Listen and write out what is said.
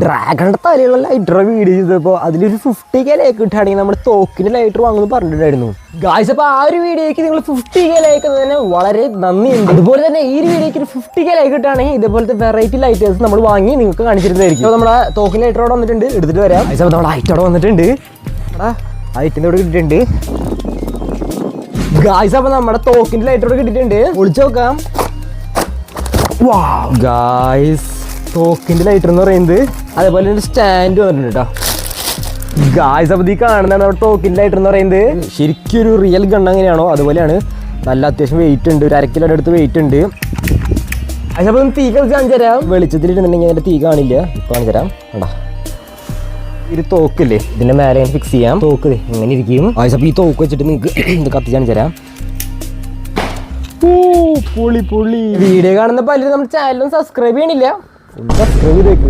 ഡ്രാഗണിന്റെ തലയുള്ള lighter video ചെയ്തപ്പോൾ അതിലൊരു 50K like കിട്ടുകയാണെങ്കിൽ നമ്മുടെ തോക്കിന്റെ ലൈറ്റർ വാങ്ങുന്നു പറഞ്ഞിട്ടുണ്ടായിരുന്നു ഗായ്സ്. അപ്പോൾ ആ ഒരു വീഡിയോയ്ക്ക് നിങ്ങൾ 50K ലൈക്ക് തന്നെ വളരെ നന്ദിയുണ്ട്. അതുപോലെ തന്നെ ഈ ഒരു വീഡിയോയ്ക്ക് ഒരു 50K ലൈക്ക് കിട്ടുകയാണെങ്കിൽ ഇതുപോലത്തെ വെറൈറ്റി ലൈറ്റേഴ്സ് നമ്മൾ വാങ്ങി നിങ്ങൾക്ക് കാണിച്ചിരുന്നതായിരിക്കും. അപ്പോൾ നമ്മുടെ തോക്കിന്റെ ലൈറ്റർ അവിടെ വന്നിട്ടുണ്ട്, എടുത്തിട്ട് വരാം. അപ്പോൾ നമ്മുടെ ലൈറ്റ് അവിടെ വന്നിട്ടുണ്ട്, ലൈറ്റിന്റെ ഇവിടെ കിട്ടിയിട്ടുണ്ട് ഗായ്സ്. അപ്പോൾ നമ്മുടെ തോക്കിന്റെ ലൈറ്റർ ഇവിടെ കിട്ടിയിട്ടുണ്ട്, ഒളിച്ചു നോക്കാം. ഗായ്സ് തോക്കിന്റെ ലൈറ്റർ എന്ന് പറയുന്നത് അതേപോലെ ഒരു സ്റ്റാൻഡ് വന്നിട്ടുണ്ട് കേട്ടോ ഗായ്സ്. അപ്പോൾ ഈ കാണുന്നതാണ് നമ്മുടെ തോക്കിന്റെ ലൈറ്റർ എന്ന് പറയുന്നത്. ശരിക്കും ഒരു റിയൽ ഗൺ എങ്ങനെയാണോ അതുപോലെയാണ്. നല്ല അത്യാവശ്യം വെയിറ്റ് ഉണ്ട്, ഒരു 1 കിലോയുടെ അടുത്ത് വെയിറ്റ് ഉണ്ട്. അപ്പോൾ തീ കളിച്ച് കാണിച്ചു തരാം. വെളിച്ചത്തിലിട്ടുണ്ടെങ്കിൽ അതിൻ്റെ തീ കാണില്ല, ഇപ്പോൾ കാണിച്ചു തരാം. കണ്ടാ ഒരു തോക്കില്ലേ, ഇതിൻ്റെ മേലെ ഫിക്സ് ചെയ്യാം. തോക്ക് ഇങ്ങനെ ഇരിക്കും ഗായ്സ്. അപ്പോൾ ഈ തോക്ക് വെച്ചിട്ട് നിങ്ങൾക്ക് ഇത് കത്തിച്ച് കാണിച്ചു തരാം. പൊളി പൊളി. വീഡിയോ കാണുന്ന പലരും നമ്മുടെ ചാനലും സബ്സ്ക്രൈബ് ചെയ്യണില്ല, സബ്സ്ക്രൈബ് ചെയ്തേക്ക്.